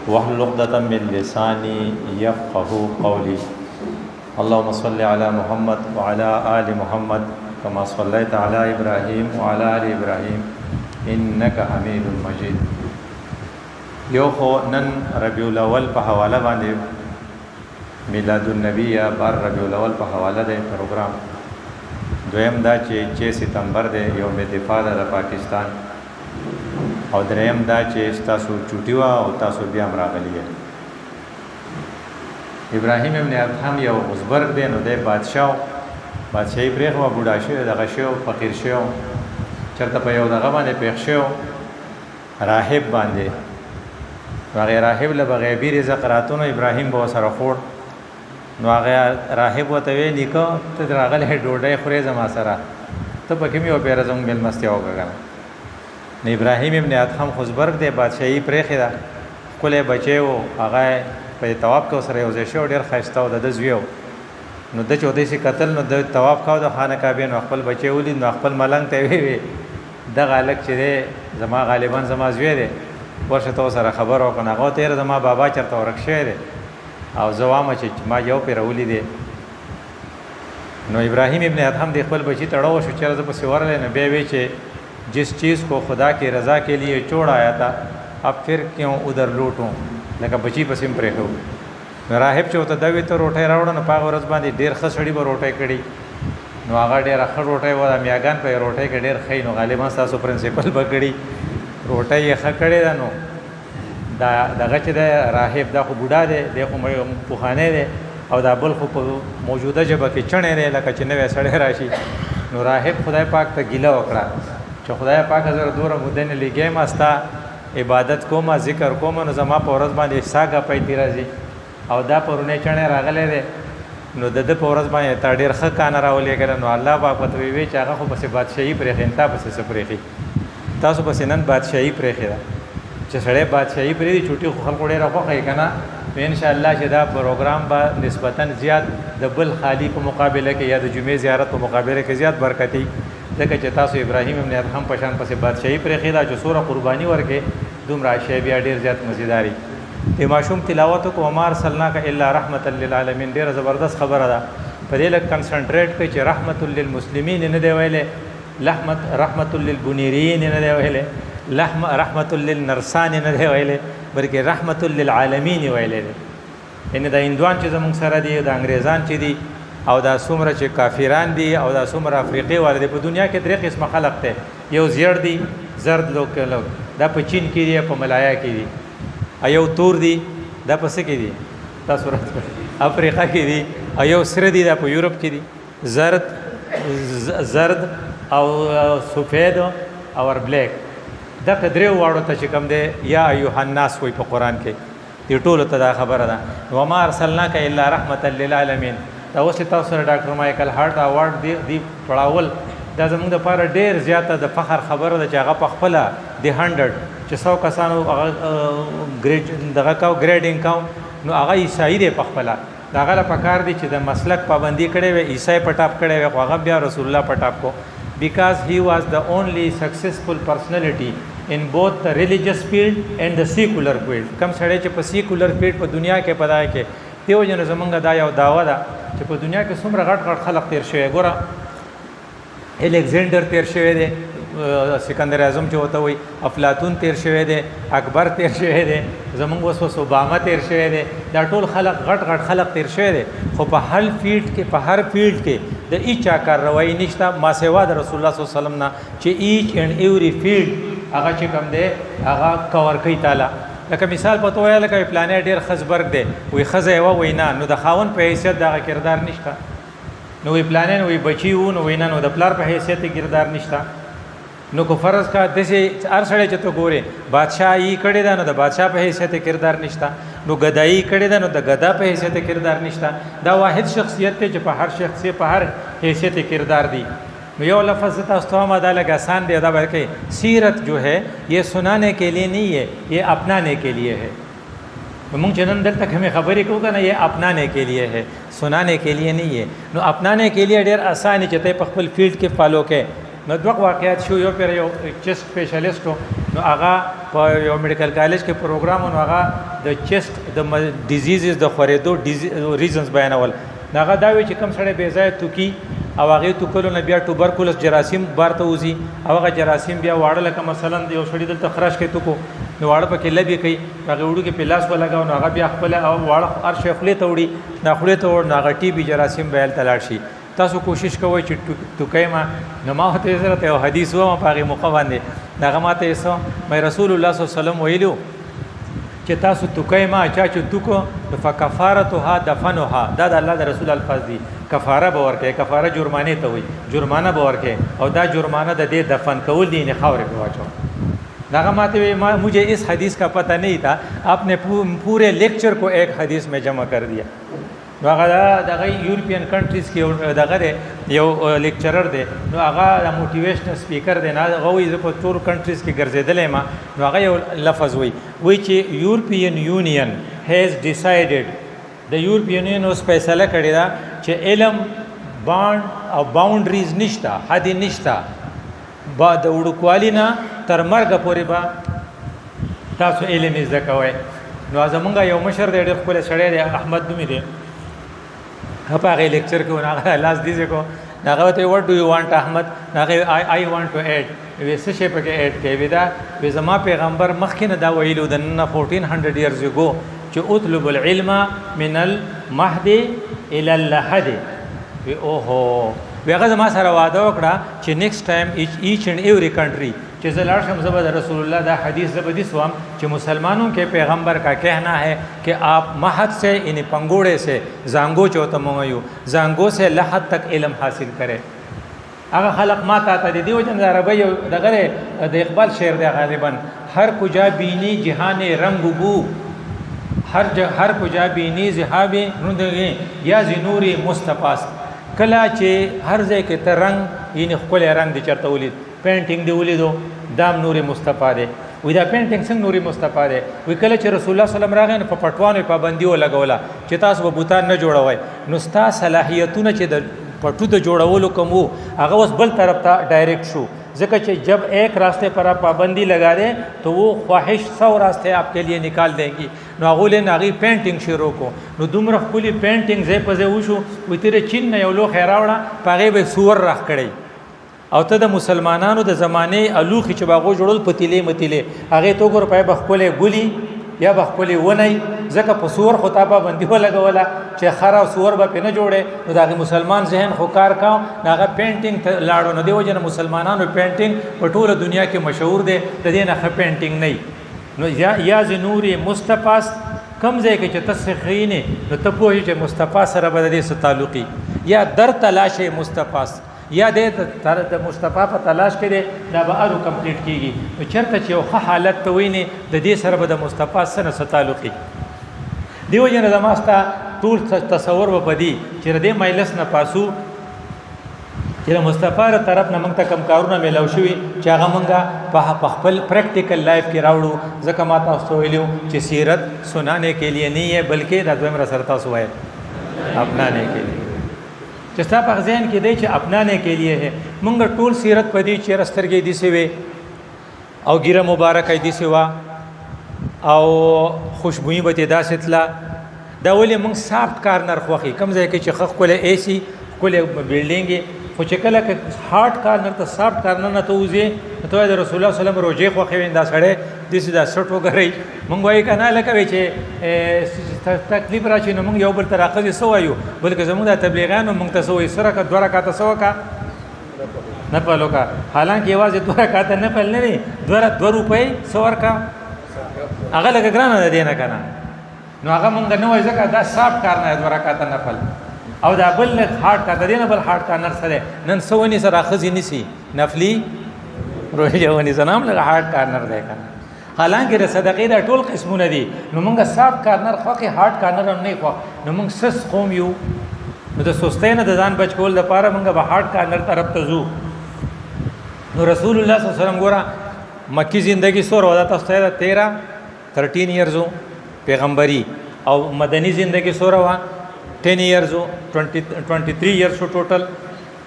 واحلل عقدة من لساني يفقهوا قولي. اللهم صل على محمد وعلى آل محمد كما صليت على إبراهيم وعلى آل إبراهيم إنك حميد مجيد. یو خو نن ربیع الاول په حواله باندې میلاد النبی یا بار ربیع الاول په حواله دی پروګرام. دویم دا چې 6 ستمبر دی یوم دفاع د پاکستان، او دریم دا چې تاسو چوټي وا او تاسو بیا راغلی یې. ابراهیم ابن ادهم یو غزبرګ دی، نو دی بادشاہي پرېښه وه، بوډا شوی دغه شوی فقیر شوی، چېرته په یو دغه باندې پېښ شوی راهب باندې. هغې راهب له به غیبي رزق راتونو ابراهیم به ورسره خوړ. نو هغه راهب ورته ویې نیکه ته راغلی ډوډۍ خورې زما سره، ته پکې مې یو پیره زموږ مېلمستیا وکړه که نه. نو ابراهیم ابن ادهم خزبرګ دی، بادشاهي پرېښې ده، ښکلی بچی و، هغه په طواف کې ورسره یو ځای شوی، ډېر ښایسته و، د ده زوی و. نو ده چې وداسې کتل، نو د طواف کاوه د خانه کعبې، نو خپل بچی ولید، نو خپل ملنګ ته ویې دغه هلک چې دی زما غالبا زما زوی دی، ورشه ته ورسره خبر وکړه. هغه ته یې زما بابا چېرته ورک شوی دی او زه وامه چې ما یو پیره ولیدې. نو ابراهیم ابن ادهم د خپل بچی تړاو شو، چېرته زه پسې ورغلی. نو بیا وی چې جس چیز کو خدا کی رضا کے لیے چھوڑ آیا تھا اب پھر کیوں ادھر لوٹوں، لکه بچی پسې م پرېښو. نو راهب چې ورته دا وی ته روټۍ راوړه، نو په هغه ورځ باندې ډېر ښه سړي به روټۍ کړي. نو هغه ډېره ښه روټۍ وه، د میاګان په روټۍ کې ډېر ښه، نو غالبا ستاسو پرنسپل به کړي، روټۍ یې ښه کړې ده. نو دغه چې دی راهب دا خو بوډا دی، دی خو پوخانی دی، او دا بل خو په موجوده ژبه کې چڼی دی، لکه چې نوی سړی راشي. نو راهب خدای پاک ته ګیله وکړه چې خدای پاک زه دومره موده نه لګیم، ستا عبادت کوم، ذکر کوم، نو زما په ورځ باندې ساګه پیتی راځي، او دا پرونی چڼی راغلی دی، نو د ده په ورځ باندې تا ډېر ښه کانه راولېږله. نو الله پاک ورته ویې چې هغه خو پسې بادشاهي پرېښې، تا پسې څه پرېښي، تاسو پسې نن بادشاهي پرېښې ده. چې سړی بادشاهي پرېږدي، چوټي خو خلکو ډېره خوښه یې که نه. نو انشاءالله چې دا پروګرام به نسبتا زیات د بل خالي په مقابله کې یا د جمعې زیارت په مقابله کې زیات برکتي، ځکه چې تاسو ابراهیم ابن ادهم په شان پسې بادشاهي پرېښې ده چې څومره قرباني ورکړې دومره شی بیا ډېر زیات مزیداري. د ماشوم تلاوت وکړو وما ارسلناک الا رحمة للعالمین، ډېره زبردست خبره ده. په دې لږ کنسنټریټ کوي چې رحمة للمسلمین نه دی ویلی، رحمة للبنیرین نه دی ویلی، رحمة للنرسان نه دی ویلی، بلکې رحمة للعالمین ویلی دی. یعنې د هندوان چې زموږ سره دي، د انګریزان چې دي، او دا څومره چې کافران دي، او دا څومره افریقې والا دي، په دنیا کې 3 قسمه خلق دی. یو زیړ دي، زرد لوګ، دا په چین کې دي، په ملایا کې دي. یو تور دي، دا په څه کې دي، تاسو افریقا کې دي. او یو سره دي، دا په یورپ کې دي. زرد او سفید او بلیک، دغه درې واړو ته چې کوم دی یا ایها الناس وایي په قرآن کې، دې ټولو ته دا خبره ده. وما ارسلناک الا رحمة للعالمین. دا اوس چې تاسو سره ډاکټر مایکل هارټ اواډ دی پړاول، دا زموږ دپاره ډېر زیاته د فخر خبره ده چې هغه په خپله د 100 چې 100 کسانو هغه دغه کاو ګریډینګ کاو، نو هغه عیسائی دی په خپله. د هغه له پکار دی چې د مسلک پابندي کړې وی، عیسائی په ټاپ کړی وی، خو هغه بیا رسول الله په ټاپ کو، because he was the only successful personality in both the religious field and the secular field. کم سړی چې په سیکولر فیلډ په دنیا کې په دغه کې، دیو جن زمونږ دا یو دعوه ده چې په دنیا کې څومره غټ خلق تیر شوی. ګوره الکسندر تیر شوی دی، سکندر اعظم چې ورته وایي، افلاطون تیر شوی دی، اکبر تیر شوی دی، زمونږ اوس اوباما تیر شوی دی. دا ټول خلق غټ خلق تیر شوی دی، خو په هر فیلډ کې د هیچا کارروایي نشته ما سوا د رسول الله صلی الله علیه وسلم نه، چې ایچ اینډ ایوری فیلډ هغه چې کوم دی هغه کور کوي تعالی. لکه مثال په توګه لکه پلانې ډېر خزبرګ دی، وایي ښځه یې وه، وایي نه، نو د خاوند په حیثیت دغه کردار نشته. نو وایي پلانې، نو وایي بچي وو، نو وایي نه، نو د پلار په حیثیت یې کردار نشته. نو کو فرض کا داسې هر سړی چې ته ګورې بادشاهي کړې ده، نو د بادشاه په حیثیت یې کردار نشته. نو ګدایي کړې ده، نو د ګدا په حیثیت یې کردار نشته. دا واحد شخصیت دی چې په هر شخصیت په هر حیثیت یې کردار دی. نو یو لفظ تاسو ته هم دا لږ آسان دی، دا بلکې سیرت جو ہے یہ سنانے کے لیے نہیں ہے، یہ اپنانے کے لیے ہے. مونږ چې نن دلته کومې خبرې کوو که نه، یہ اپنانے کے لیے ہے، سنانے کے لیے نہیں ہے. نو اپنانے کے لیے ډېر آسان چې ته په خپل فیلډ کې فالو کې. نو دوه واقعیات شو، یو پیر یو چیسټ سپیشلیسټ و، نو هغه په یو میډیکل کالج کې پروګرام نو هغه د چیست د ډیزیزز د خورېدو ریزنز بیانول. هغه دا وی چې کم سړی بې ځایه توکي او هغه تو کولو نه بیا ټوبرکولس جراثیم بارته وځي او هغه جراثیم بیا واړه لکه مثلا یو سړی دلته خراش کې تو کو نو واړه پکې لبي کوي هغه وړو کې پلاس ولګاو نو هغه بیا خپل او واړه هر شی خپل ته وړي نه خپل ته وړ نه هغه ټي بي جراثیم بیل تلاړ شي. تاسو کوشش کوئ چې توکي ما نه ما ته زره ته حدیث و ما پاره موقع باندې هغه ماته ایسو مې رسول الله صلی الله علیه وسلم ویلو چې تاسو توکي ما چا چې توکو فکفارتها دفنها دا د الله د رسول الفاظ دي. کفاره به ورکه کفاره جرمانه ته وي جرمانه به ورکه او دا جرمانه د دې دفن کول دي نه خاورې په واچو. داغه ماته مجھے اس حدیث کا پتہ نہیں تھا آپ نے پورے لیکچر کو ایک حدیث میں جمع کر دیا. نو هغه دغه یورپین کنټریز کې دغه یو لیکچرر دی نو هغه د موټیویشنل سپیکر دی نه هغه وایي زه په ټول کنټریز کې ګرځېدلی ما نو هغه یو لفظ وایي چې یورپین یونین هیز ډیسایډډ د یورپین یونین اوس فیصله کړې ده چې علم باند او باونډریز نشته حد نشته با د وړوکوالي نه تر مرګه پورې به تاسو علم زده کوئ. نو زمونږ یو مشر دی ډېر ښکلی سړی دی احمد نومې دی په هغه لیکچر کې هغه لاس دیځې کو هغه ته وټ ډو یو وانټ احمد هغه آی وانټ ټو ایډ وې څه شی پکې ایډ کوي ودا وې زما پیغمبر مخکې نه دا ویلو د 1400 years ago چې اطلب العلم من المهد الى اللحد وی اوهو هغه زما سره وعده وکړه چې نیکسٹ ټایم ایچ اینڈ ایوری کنټری چې زلار شم زبر رسول الله دا حدیث زبدی سوام چې مسلمانوں کے پیغمبر کا کہنا ہے کہ آپ مہد سے یعنی پنگوڑے سے زانگو چوتا مویو زانگو سے لحد تک علم حاصل کرے. هغه خلق ما تا دی دیو جن عربی دغه د اقبال شعر دی غالبا هر کجا بینی جهان رنگ بو هر کجا بینی ذهاب روندگی یا زنوری مصطفی کلا چې هر ځای کې ته رنگ یعنی خپل رنگ دی چرته ولید پینټینګ دی ولیدو دام نور مصطفی دی وې دا پینټینګ څنګه نور مصطفی دی وې کله چې رسول الله صلی الله علیه وسلم په پټوانو پابندي ولګوله چې تاسو به بوتان نه جوړوي نو ستا صلاحیتونه چې د پټو د جوړولو کوم هغه اوس بل طرف ته ډایرکټ شو ځکه چې جب ایک راستے پر آپ پابندی لگا دیں تو وہ خواہش 100 راستے آپ کے لیے نکال دیں گی. نو هغه له ناغي پینټینګ شروع کو نو دومره خولي پینټینګ زې په زې وشو وې تیرې چین نه یو لو خیراوړه پاغه به سور راخ کړي او ته د مسلمانانو د زمانه الوخي چې باغو جوړول پتیلې متیلې هغه تو ګور پای بخپله ګولي یا بخپله ونی ځکه په سور خطابه باندې ولګوله چې خرا سور به نه جوړه نو دغه مسلمان ذهن خو کار کاو دغه پینټینګ ته لاړو نو دیو جن مسلمانانو پینټینګ په ټوله دنیا کې مشهور دی د دې نه خ پینټینګ نه نو یا زنوري مصطفی کم ځای کې چې تسخینه نو ته پوهی چې مصطفی سره به د دې تعلقي یا در تلاش مصطفی یا د مصطفی په تلاش کې دا به ارو کمپلیټ کیږي نو چرته چې یو ښه حالت ته ویني د دې سره به د مصطفی سره تعلقي دیو جن زماستا ټول تصور و بدی چې د مجلس نه پاسو چې مصطفی تر طرف نه موږ ته کم کارونه ملو شوی چې هغه موږ په خپل پریکټیکل لایف کې راوړو ځکه ما تاسو ویلو چې سیرت سنانے کے لیے نہیں ہے بلکہ د دویم سره تاسو وایي اپنانے کے لیے چې تاسو په ذهن کې دی چې اپنانے کے لیے ہے موږ ټول سیرت پدی چې رسترګې دي سی وي او ګیره مبارکه دي سی وا او خوشبوئی به داسې تلا دا ولې موږ سافت کارنر خوخي کم ځای کې چې خخ کوله اي سي کوله بلډینګ خو چې کله کې هارد کارنر ته سافت کارنر نه ته وځي ته د رسول الله صلی الله علیه وسلم روزه خوخي ویندا سړی دې دا سټ وګرای موږ وایي کنه لکه چې تکلیف راشي نو موږ یو بل تر اخذ سو وایو بلکې زموږ د تبلیغانو موږ ته سوې سره کا دوه رکعات سو کا نه پالو کا حالانکه یوازې دوه رکعات نه پل نه دوه روپۍ سو ورکا هغه لکه ګرانه ده دینه کنه نو هغه مونږ نه وای ځکه دا صاحب کار نه دوه رکعات نفل او دا بل هارد کار دینه بل هارد کار نه سره نن سونی سره اخذ نسی نفلی روزه ونی زنام لګه هارد کار نه ده کنه حالانکه د صدقې دا ټول قسمونه دي نو مونږه صاحب کار نه خوخي هارد کار نه نه خو نو مونږ سس قوم یو نو د سستۍ نه د ځان بچ کول لپاره مونږه به هارد کار نه طرف ته ځو نو رسول الله صلی الله علیه وسلم ګورا مکی زندگی سور ودا تاسو ته 13 years پیغمبري او مدني زندگی سور وا 10 years 23 years ټوټل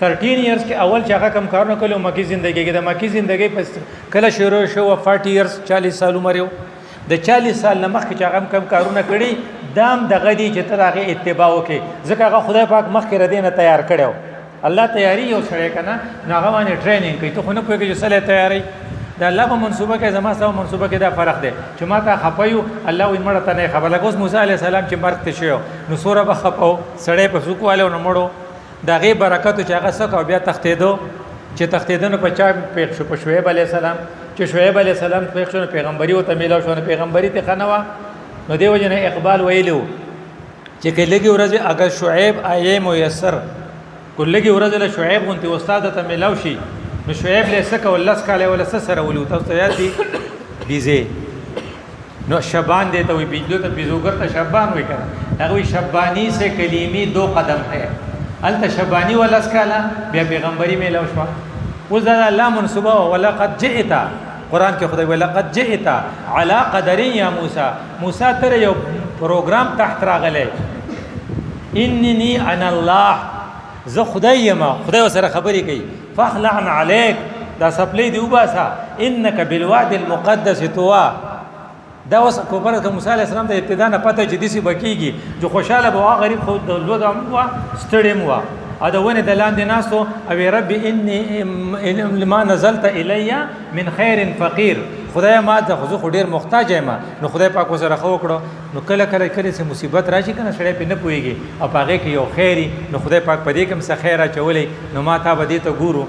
13 ایئرز کې اول چې هغه کم کارونه کولو مکی ژوندۍ کې د مکی ژوندۍ په کله شروع شو 40 ایئرز 40 سال عمر یو د 40 سال نه مخکې چې هغه کم کارونه کړي دام د غدي چې تر هغه اتباع وکړي ځکه هغه خدای پاک مخکې ردینه تیار کړو الله تیاری یو سره کنه هغه باندې ټریننګ کوي ته خو نه پوهېږي چې سره تیاری دا الله په منصوبه کې زما سره منصوبه کې دا فرق دی چې ما ته خپایو الله وي مړه ته نه خبره کوس موسی عليه السلام چې مرګ ته شو نو سوره به خپاو سړی په سوکواله نو مړو دا غي برکت چې هغه سکه بیا تختیدو چې تختیدنه په چا پېښ شو په شعیب عليه السلام چې شعیب عليه السلام پېښ شو پیغمبري او ته میلاو شو پیغمبري ته خنوا نو دیو جن اقبال ویلو چې کلهږي ورځ اگر شعیب آیه میسر کلهږي ورځ له شعیب غونتی استاد ته میلاو شي نو شعیب له سکه ولس کاله ول سره ولو تاسو ته یاد دي بیزه نو شبان دیتا ہوئی بیجو تا بیزوگر تا شبان ہوئی کرنا اگوی شبانی سے کلیمی 2 قدم ہے التا شبانی والاس کالا بیا پیغمبری میں لوشوا اس دا اللہ منصوبہ وَلَقَدْ جِئِتَا قرآن کے خدای وَلَقَدْ جِئِتَا عَلَىٰ قَدَرٍ یا موسیٰ موسیٰ تر یو پروگرام تحت راغلے اننی انا اللہ ز خدای یما خدای وسره خبرې کوي فخلعن علیک دا سپلی دی وباسا انک بالواد المقدس طوا دا اوس کوبره د موسی علی السلام د ابتدا نه پته چې دیسی بکیږي جو خوشاله به غریب خو د لود وا سټډیم وا ا د ونه د لاندې ناسو او رب انی لما نزلت الی من خیر فقیر خدای ما ته خو ډیر محتاج یم نو خدای پاک وسره خو کړو نو کله کله کله سه مصیبت راشي کنه سړی په نه پويږي او هغه کې یو خیری نو خدای پاک په دې کوم څه خیره چولې نو ما ته به دې ته ګورو